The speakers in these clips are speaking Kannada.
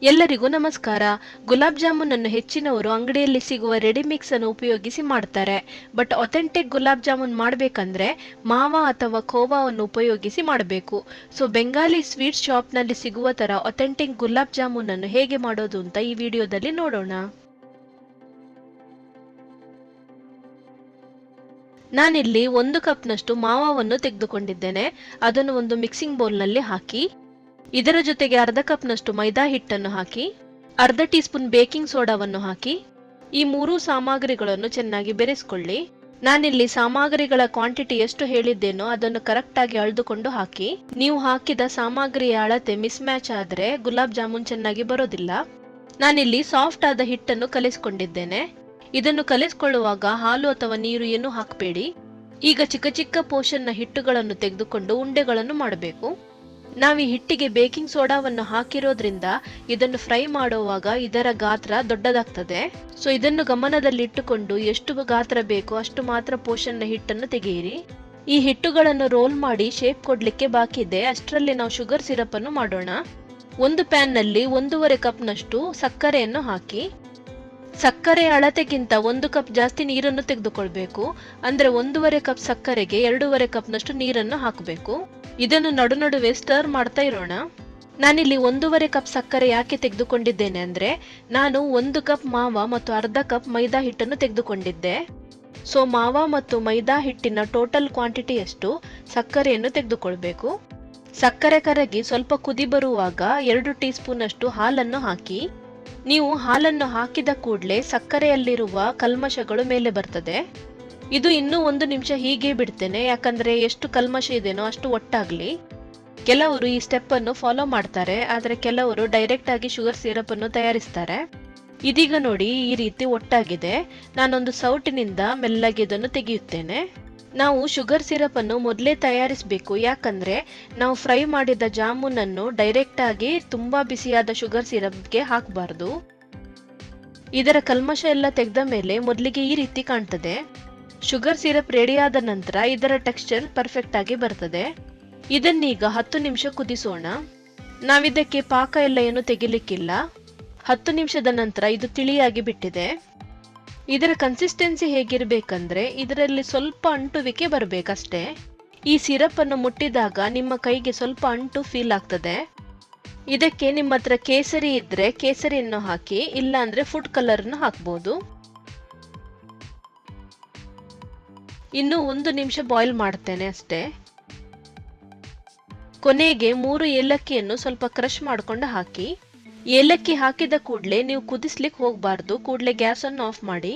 ಎಲ್ಲರಿಗೂ ನಮಸ್ಕಾರ. ಗುಲಾಬ್ ಜಾಮೂನ್ ಅನ್ನು ಹೆಚ್ಚಿನವರು ಅಂಗಡಿಯಲ್ಲಿ ಸಿಗುವ ರೆಡಿ ಮಿಕ್ಸ್ ಅನ್ನು ಉಪಯೋಗಿಸಿ ಮಾಡ್ತಾರೆ. ಬಟ್ ಅಥೆಂಟಿಕ್ ಗುಲಾಬ್ ಜಾಮೂನ್ ಮಾಡಬೇಕಂದ್ರೆ ಮಾವಾ ಅಥವಾ ಖೋವಾವನ್ನು ಉಪಯೋಗಿಸಿ ಮಾಡಬೇಕು. ಸೊ ಬೆಂಗಾಲಿ ಸ್ವೀಟ್ ಶಾಪ್ ನಲ್ಲಿ ಸಿಗುವ ತರ ಅಥೆಂಟಿಕ್ ಗುಲಾಬ್ ಜಾಮೂನ್ ಅನ್ನು ಹೇಗೆ ಮಾಡೋದು ಅಂತ ಈ ವಿಡಿಯೋದಲ್ಲಿ ನೋಡೋಣ. ನಾನಿಲ್ಲಿ 1 ಕಪ್ನಷ್ಟು ಮಾವಾವನ್ನು ತೆಗೆದುಕೊಂಡಿದ್ದೇನೆ. ಅದನ್ನು ಒಂದು ಮಿಕ್ಸಿಂಗ್ ಬೌಲ್ ನಲ್ಲಿ ಹಾಕಿ, ಇದರ ಜೊತೆಗೆ ಅರ್ಧ ಕಪ್ನಷ್ಟು ಮೈದಾ ಹಿಟ್ಟನ್ನು ಹಾಕಿ, ಅರ್ಧ ಟೀ ಸ್ಪೂನ್ ಬೇಕಿಂಗ್ ಸೋಡಾವನ್ನು ಹಾಕಿ ಈ ಮೂರು ಸಾಮಗ್ರಿಗಳನ್ನು ಚೆನ್ನಾಗಿ ಬೆರೆಸಿಕೊಳ್ಳಿ. ನಾನಿಲ್ಲಿ ಸಾಮಗ್ರಿಗಳ ಕ್ವಾಂಟಿಟಿ ಎಷ್ಟು ಹೇಳಿದ್ದೇನೋ ಅದನ್ನು ಕರೆಕ್ಟ್ ಆಗಿ ಅಳೆದುಕೊಂಡು ಹಾಕಿ. ನೀವು ಹಾಕಿದ ಸಾಮಗ್ರಿಯ ಅಳತೆ ಮಿಸ್ ಮ್ಯಾಚ್ ಆದ್ರೆ ಗುಲಾಬ್ ಜಾಮೂನ್ ಚೆನ್ನಾಗಿ ಬರೋದಿಲ್ಲ. ನಾನಿಲ್ಲಿ ಸಾಫ್ಟ್ ಆದ ಹಿಟ್ಟನ್ನು ಕಲಿಸಿಕೊಂಡಿದ್ದೇನೆ. ಇದನ್ನು ಕಲಿಸಿಕೊಳ್ಳುವಾಗ ಹಾಲು ಅಥವಾ ನೀರು ಏನು ಹಾಕಬೇಡಿ. ಈಗ ಚಿಕ್ಕ ಚಿಕ್ಕ ಪೋರ್ಷನ್ನ ಹಿಟ್ಟುಗಳನ್ನು ತೆಗೆದುಕೊಂಡು ಉಂಡೆಗಳನ್ನು ಮಾಡಬೇಕು. ನಾವು ಈ ಹಿಟ್ಟಿಗೆ ಬೇಕಿಂಗ್ ಸೋಡಾವನ್ನು ಹಾಕಿರೋದ್ರಿಂದ ಇದನ್ನು ಫ್ರೈ ಮಾಡುವಾಗ ಇದರ ಗಾತ್ರ ದೊಡ್ಡದಾಗ್ತದೆ. ಸೊ ಇದನ್ನು ಗಮನದಲ್ಲಿಟ್ಟುಕೊಂಡು ಎಷ್ಟು ಗಾತ್ರ ಬೇಕೋ ಅಷ್ಟು ಮಾತ್ರ ಪೋರ್ಷನ್ನ ಹಿಟ್ಟನ್ನು ತೆಗೆಯಿರಿ. ಈ ಹಿಟ್ಟುಗಳನ್ನು ರೋಲ್ ಮಾಡಿ ಶೇಪ್ ಕೊಡ್ಲಿಕ್ಕೆ ಬಾಕಿ ಇದೆ. ಅಷ್ಟರಲ್ಲಿ ನಾವು ಶುಗರ್ ಸಿರಪ್ ಅನ್ನು ಮಾಡೋಣ. ಒಂದು ಪ್ಯಾನ್ ನಲ್ಲಿ 1.5 ಕಪ್ನಷ್ಟು ಸಕ್ಕರೆಯನ್ನು ಹಾಕಿ. ಸಕ್ಕರೆ ಅಳತೆಗಿಂತ 1 ಕಪ್ ಜಾಸ್ತಿ ನೀರನ್ನು ತೆಗೆದುಕೊಳ್ಬೇಕು. ಅಂದ್ರೆ 1.5 ಕಪ್ ಸಕ್ಕರೆಗೆ 2.5 ಕಪ್ನಷ್ಟು ನೀರನ್ನು ಹಾಕಬೇಕು. ಇದನ್ನು ನಡುವೆ ಸ್ಟರ್ ಮಾಡ್ತಾ ಇರೋಣ. ನಾನಿಲ್ಲಿ 1.5 ಕಪ್ ಸಕ್ಕರೆ ಯಾಕೆ ತೆಗೆದುಕೊಂಡಿದ್ದೇನೆ ಅಂದ್ರೆ ನಾನು 1 ಕಪ್ ಮಾವಾ ಮತ್ತು ಅರ್ಧ ಕಪ್ ಮೈದಾ ಹಿಟ್ಟನ್ನು ತೆಗೆದುಕೊಂಡಿದ್ದೆ. ಸೊ ಮಾವಾ ಮತ್ತು ಮೈದಾ ಹಿಟ್ಟಿನ ಟೋಟಲ್ ಕ್ವಾಂಟಿಟಿಯಷ್ಟು ಸಕ್ಕರೆಯನ್ನು ತೆಗೆದುಕೊಳ್ಬೇಕು. ಸಕ್ಕರೆ ಕರಗಿ ಸ್ವಲ್ಪ ಕುದಿ ಬರುವಾಗ 2 ಟೀ ಸ್ಪೂನ್ ಅಷ್ಟು ಹಾಲನ್ನು ಹಾಕಿ. ನೀವು ಹಾಲನ್ನು ಹಾಕಿದ ಕೂಡಲೇ ಸಕ್ಕರೆಯಲ್ಲಿರುವ ಕಲ್ಮಶಗಳು ಮೇಲೆ ಬರ್ತದೆ. ಇದು ಇನ್ನೂ 1 ನಿಮಿಷ ಹೀಗೆ ಬಿಡ್ತೇನೆ, ಯಾಕಂದ್ರೆ ಎಷ್ಟು ಕಲ್ಮಶ ಇದೆನೋ ಅಷ್ಟು ಒಟ್ಟಾಗ್ಲಿ. ಕೆಲವರು ಈ ಸ್ಟೆಪ್ ಅನ್ನು ಫಾಲೋ ಮಾಡ್ತಾರೆ, ಆದ್ರೆ ಕೆಲವರು ಡೈರೆಕ್ಟ್ ಆಗಿ ಶುಗರ್ ಸಿರಪ್ ಅನ್ನು ತಯಾರಿಸ್ತಾರೆ. ಇದೀಗ ನೋಡಿ ಈ ರೀತಿ ಒಟ್ಟಾಗಿದೆ. ನಾನೊಂದು ಸೌಟಿನಿಂದ ಮೆಲ್ಲಗೆ ಇದನ್ನು ತೆಗೆಯುತ್ತೇನೆ. ನಾವು ಶುಗರ್ ಸಿರಪ್ ಅನ್ನು ಮೊದಲೇ ತಯಾರಿಸಬೇಕು, ಯಾಕಂದ್ರೆ ನಾವು ಫ್ರೈ ಮಾಡಿದ ಜಾಮೂನ್ ಅನ್ನು ಡೈರೆಕ್ಟ್ ಆಗಿ ತುಂಬಾ ಬಿಸಿಯಾದ ಶುಗರ್ ಸಿರಪ್ಗೆ ಹಾಕಬಾರ್ದು. ಇದರ ಕಲ್ಮಶ ಎಲ್ಲ ತೆಗೆದ ಮೇಲೆ ಮೊದಲಿಗೆ ಈ ರೀತಿ ಕಾಣ್ತದೆ. ಶುಗರ್ ಸಿರಪ್ ರೆಡಿ ಆದ ನಂತರ ಇದರ ಟೆಕ್ಸ್ಚರ್ ಪರ್ಫೆಕ್ಟ್ ಆಗಿ ಬರ್ತದೆ. ಇದನ್ನೀಗ 10 ನಿಮಿಷ ಕುದಿಸೋಣ. ನಾವಿದಕ್ಕೆ ಪಾಕ ಎಲ್ಲ ಏನು ತೆಗಿಲಿಕ್ಕಿಲ್ಲ. 10 ನಿಮಿಷದ ನಂತರ ಇದು ತಿಳಿಯಾಗಿ ಬಿಟ್ಟಿದೆ. ಇದರ ಕನ್ಸಿಸ್ಟೆನ್ಸಿ ಹೇಗಿರ್ಬೇಕಂದ್ರೆ ಇದರಲ್ಲಿ ಸ್ವಲ್ಪ ಅಂಟುವಿಕೆ ಬರಬೇಕಷ್ಟೇ. ಈ ಸಿರಪ್ ಅನ್ನು ಮುಟ್ಟಿದಾಗ ನಿಮ್ಮ ಕೈಗೆ ಸ್ವಲ್ಪ ಅಂಟು ಫೀಲ್ ಆಗ್ತದೆ. ಇದಕ್ಕೆ ನಿಮ್ಮ ಹತ್ರ ಕೇಸರಿ ಇದ್ರೆ ಕೇಸರಿಯನ್ನು ಹಾಕಿ, ಇಲ್ಲ ಅಂದ್ರೆ ಫುಡ್ ಕಲರ್ ಅನ್ನು ಹಾಕಬಹುದು. ಇನ್ನು 1 ನಿಮಿಷ ಬಾಯ್ಲ್ ಮಾಡ್ತೇನೆ ಅಷ್ಟೇ. ಕೊನೆಗೆ 3 ಏಲಕ್ಕಿಯನ್ನು ಸ್ವಲ್ಪ ಕ್ರಶ್ ಮಾಡ್ಕೊಂಡು ಹಾಕಿ. ಏಲಕ್ಕಿ ಹಾಕಿದ ಕೂಡಲೇ ನೀವು ಕುದಿಸ್ಲಿಕ್ಕೆ ಹೋಗಬಾರ್ದು, ಕೂಡಲೇ ಗ್ಯಾಸ್ ಅನ್ನು ಆಫ್ ಮಾಡಿ.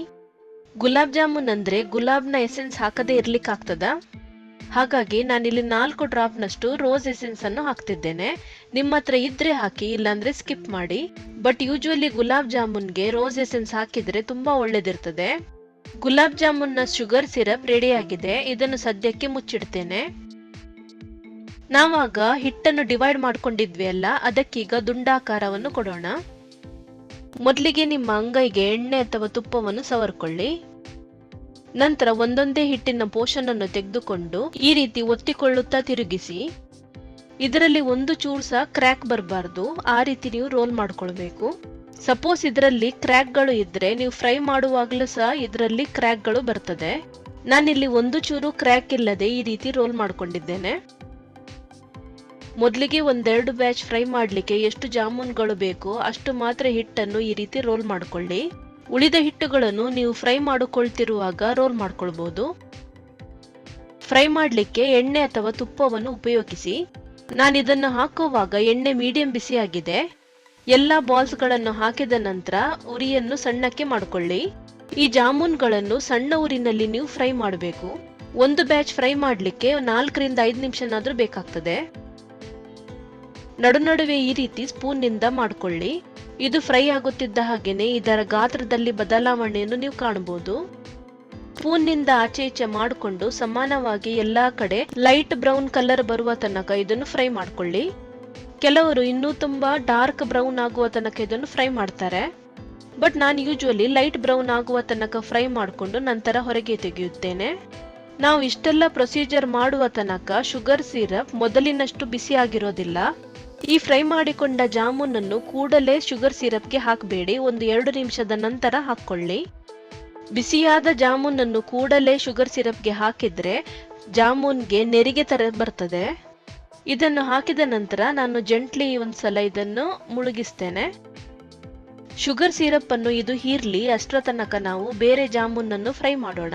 ಗುಲಾಬ್ ಜಾಮೂನ್ ಅಂದ್ರೆ ಗುಲಾಬ್ನ ಎಸೆನ್ಸ್ ಹಾಕದೇ ಇರ್ಲಿಕ್ಕೆ ಆಗ್ತದ. ಹಾಗಾಗಿ ನಾನಿಲ್ಲಿ 4 ಡ್ರಾಪ್ನಷ್ಟು ರೋಸ್ ಎಸೆನ್ಸ್ ಅನ್ನು ಹಾಕ್ತಿದ್ದೇನೆ. ನಿಮ್ಮ ಹತ್ರ ಇದ್ರೆ ಹಾಕಿ, ಇಲ್ಲಾಂದ್ರೆ ಸ್ಕಿಪ್ ಮಾಡಿ. ಬಟ್ ಯೂಶುವಲಿ ಗುಲಾಬ್ ಜಾಮೂನ್ಗೆ ರೋಸ್ ಎಸೆನ್ಸ್ ಹಾಕಿದ್ರೆ ತುಂಬಾ ಒಳ್ಳೇದಿರ್ತದೆ. ಗುಲಾಬ್ ಜಾಮೂನ್ನ ಶುಗರ್ ಸಿರಪ್ ರೆಡಿ ಆಗಿದೆ. ಇದನ್ನು ಸದ್ಯಕ್ಕೆ ಮುಚ್ಚಿಡ್ತೇನೆ. ನಾವಾಗ ಹಿಟ್ಟನ್ನು ಡಿವೈಡ್ ಮಾಡ್ಕೊಂಡಿದ್ವಿ ಅಲ್ಲ, ಅದಕ್ಕೀಗ ದುಂಡಾಕಾರವನ್ನು ಕೊಡೋಣ. ಮೊದಲಿಗೆ ನಿಮ್ಮ ಅಂಗೈಗೆ ಎಣ್ಣೆ ಅಥವಾ ತುಪ್ಪವನ್ನು ಸವರ್ಕೊಳ್ಳಿ. ನಂತರ ಒಂದೊಂದೇ ಹಿಟ್ಟಿನ ಪೋರ್ಷನ್ ಅನ್ನು ತೆಗೆದುಕೊಂಡು ಈ ರೀತಿ ಒತ್ತಿಕೊಳ್ಳುತ್ತಾ ತಿರುಗಿಸಿ. ಇದರಲ್ಲಿ ಒಂದು ಚೂರು ಸಹ ಕ್ರ್ಯಾಕ್ ಬರಬಾರ್ದು, ಆ ರೀತಿ ನೀವು ರೋಲ್ ಮಾಡ್ಕೊಳ್ಬೇಕು. ಸಪೋಸ್ ಇದರಲ್ಲಿ ಕ್ರ್ಯಾಕ್ಗಳು ಇದ್ರೆ ನೀವು ಫ್ರೈ ಮಾಡುವಾಗಲೂ ಸಹ ಇದರಲ್ಲಿ ಕ್ರ್ಯಾಕ್ಗಳು ಬರ್ತದೆ. ನಾನಿಲ್ಲಿ ಒಂದು ಚೂರು ಕ್ರ್ಯಾಕ್ ಇಲ್ಲದೆ ಈ ರೀತಿ ರೋಲ್ ಮಾಡ್ಕೊಂಡಿದ್ದೇನೆ. ಮೊದಲಿಗೆ 1-2 ಬ್ಯಾಚ್ ಫ್ರೈ ಮಾಡಲಿಕ್ಕೆ ಎಷ್ಟು ಜಾಮೂನ್ಗಳು ಬೇಕೋ ಅಷ್ಟು ಮಾತ್ರ ಹಿಟ್ಟನ್ನು ಈ ರೀತಿ ರೋಲ್ ಮಾಡ್ಕೊಳ್ಳಿ. ಉಳಿದ ಹಿಟ್ಟುಗಳನ್ನು ನೀವು ಫ್ರೈ ಮಾಡಿಕೊಳ್ತಿರುವಾಗ ರೋಲ್ ಮಾಡ್ಕೊಳ್ಬಹುದು. ಫ್ರೈ ಮಾಡಲಿಕ್ಕೆ ಎಣ್ಣೆ ಅಥವಾ ತುಪ್ಪವನ್ನು ಉಪಯೋಗಿಸಿ. ನಾನು ಇದನ್ನು ಹಾಕುವಾಗ ಎಣ್ಣೆ ಮೀಡಿಯಂ ಬಿಸಿಯಾಗಿದೆ. ಎಲ್ಲ ಬಾಲ್ಸ್ಗಳನ್ನು ಹಾಕಿದ ನಂತರ ಉರಿಯನ್ನು ಸಣ್ಣಕ್ಕೆ ಮಾಡಿಕೊಳ್ಳಿ. ಈ ಜಾಮೂನ್ಗಳನ್ನು ಸಣ್ಣ ಉರಿನಲ್ಲಿ ನೀವು ಫ್ರೈ ಮಾಡಬೇಕು. ಒಂದು ಬ್ಯಾಚ್ ಫ್ರೈ ಮಾಡಲಿಕ್ಕೆ 4ರಿಂದ 5 ನಿಮಿಷನಾದ್ರೂ ಬೇಕಾಗ್ತದೆ. ನಡುವೆ ಈ ರೀತಿ ಸ್ಪೂನ್ ನಿಂದ ಮಾಡಿಕೊಳ್ಳಿ. ಇದು ಫ್ರೈ ಆಗುತ್ತಿದ್ದ ಹಾಗೇನೆ ಇದರ ಗಾತ್ರದಲ್ಲಿ ಬದಲಾವಣೆಯನ್ನು ನೀವು ಕಾಣಬಹುದು. ಸ್ಪೂನ್ ನಿಂದ ಆಚೆ ಈಚೆ ಮಾಡಿಕೊಂಡು ಸಮಾನವಾಗಿ ಎಲ್ಲಾ ಕಡೆ ಲೈಟ್ ಬ್ರೌನ್ ಕಲರ್ ಬರುವ ತನಕ ಇದನ್ನು ಫ್ರೈ ಮಾಡ್ಕೊಳ್ಳಿ. ಕೆಲವರು ಇನ್ನೂ ತುಂಬಾ ಡಾರ್ಕ್ ಬ್ರೌನ್ ಆಗುವ ತನಕ ಇದನ್ನು ಫ್ರೈ ಮಾಡ್ತಾರೆ. ಬಟ್ ನಾನು ಯೂಶುವಲಿ ಲೈಟ್ ಬ್ರೌನ್ ಆಗುವ ತನಕ ಫ್ರೈ ಮಾಡಿಕೊಂಡು ನಂತರ ಹೊರಗೆ ತೆಗೆಯುತ್ತೇನೆ. ನಾವು ಇಷ್ಟೆಲ್ಲ ಪ್ರೊಸೀಜರ್ ಮಾಡುವ ತನಕ ಶುಗರ್ ಸಿರಪ್ ಮೊದಲಿನಷ್ಟು ಬಿಸಿ ಆಗಿರೋದಿಲ್ಲ. ಈ ಫ್ರೈ ಮಾಡಿಕೊಂಡ ಜಾಮೂನನ್ನು ಕೂಡಲೇ ಶುಗರ್ ಸಿರಪ್ಗೆ ಹಾಕಬೇಡಿ, ಒಂದು 2 ನಿಮಿಷದ ನಂತರ ಹಾಕ್ಕೊಳ್ಳಿ. ಬಿಸಿಯಾದ ಜಾಮೂನನ್ನು ಕೂಡಲೇ ಶುಗರ್ ಸಿರಪ್ಗೆ ಹಾಕಿದ್ರೆ ಜಾಮೂನ್ಗೆ ನೆರಿಗೆ ತರ ಬರ್ತದೆ. ಇದನ್ನು ಹಾಕಿದ ನಂತರ ನಾನು ಜೆಂಟ್ಲಿ ಒಂದ್ಸಲ ಇದನ್ನು ಮುಳುಗಿಸ್ತೇನೆ. ಶುಗರ್ ಸಿರಪ್ ಅನ್ನು ಇದು ಹೀರ್ಲಿ, ಅಷ್ಟರ ತನಕ ನಾವು ಬೇರೆ ಜಾಮೂನನ್ನು ಫ್ರೈ ಮಾಡೋಣ.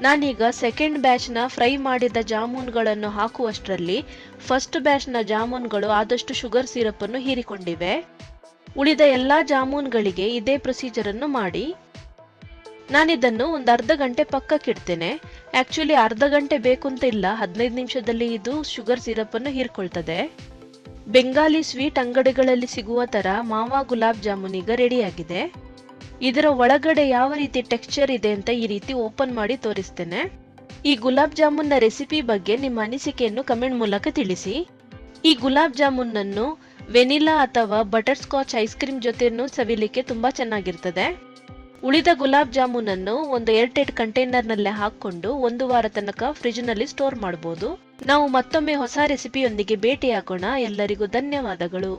ನಾನೀಗ ಸೆಕೆಂಡ್ ಬ್ಯಾಚ್ನ ಫ್ರೈ ಮಾಡಿದ ಜಾಮೂನ್ಗಳನ್ನು ಹಾಕುವಷ್ಟರಲ್ಲಿ ಫಸ್ಟ್ ಬ್ಯಾಚ್ನ ಜಾಮೂನ್ಗಳು ಆದಷ್ಟು ಶುಗರ್ ಸಿರಪ್ ಅನ್ನು ಹೀರಿಕೊಂಡಿವೆ. ಉಳಿದ ಎಲ್ಲಾ ಜಾಮೂನ್ಗಳಿಗೆ ಇದೇ ಪ್ರೊಸೀಜರ್ ಅನ್ನು ಮಾಡಿ. ನಾನಿದನ್ನು ಒಂದು ಅರ್ಧ ಗಂಟೆ ಪಕ್ಕಕ್ಕಿಡ್ತೇನೆ. ಆಕ್ಚುಲಿ ಅರ್ಧ ಗಂಟೆ ಬೇಕು ಅಂತ ಇಲ್ಲ, 15 ನಿಮಿಷದಲ್ಲಿ ಇದು ಶುಗರ್ ಸಿರಪ್ ಅನ್ನು ಹೀರ್ಕೊಳ್ತದೆ. ಬೆಂಗಾಲಿ ಸ್ವೀಟ್ ಅಂಗಡಿಗಳಲ್ಲಿ ಸಿಗುವ ತರ ಮಾವಾ ಗುಲಾಬ್ ಜಾಮೂನ್ ಈಗ ರೆಡಿಯಾಗಿದೆ. ಇದರ ಒಳಗಡೆ ಯಾವ ರೀತಿ ಟೆಕ್ಸ್ಚರ್ ಇದೆ ಅಂತ ಈ ರೀತಿ ಓಪನ್ ಮಾಡಿ ತೋರಿಸ್ತೇನೆ. ಈ ಗುಲಾಬ್ ಜಾಮೂನ್ನ ರೆಸಿಪಿ ಬಗ್ಗೆ ನಿಮ್ಮ ಅನಿಸಿಕೆಯನ್ನು ಕಮೆಂಟ್ ಮೂಲಕ ತಿಳಿಸಿ. ಈ ಗುಲಾಬ್ ಜಾಮೂನ್ ಅನ್ನು ವೆನಿಲಾ ಅಥವಾ ಬಟರ್ ಸ್ಕಾಚ್ ಐಸ್ ಕ್ರೀಮ್ ಜೊತೆನೂ ಸವಿಲಿಕ್ಕೆ ತುಂಬಾ ಚೆನ್ನಾಗಿರ್ತದೆ. ಉಳಿದ ಗುಲಾಬ್ ಜಾಮೂನ್ ಅನ್ನು ಒಂದು ಏರ್ಟೈಟ್ ಕಂಟೈನರ್ ನಲ್ಲೇ ಹಾಕೊಂಡು 1 ವಾರ ತನಕ ಫ್ರಿಜ್ ನಲ್ಲಿ ಸ್ಟೋರ್ ಮಾಡಬಹುದು. ನಾವು ಮತ್ತೊಮ್ಮೆ ಹೊಸ ರೆಸಿಪಿಯೊಂದಿಗೆ ಭೇಟಿಯಾಗೋಣ. ಎಲ್ಲರಿಗೂ ಧನ್ಯವಾದಗಳು.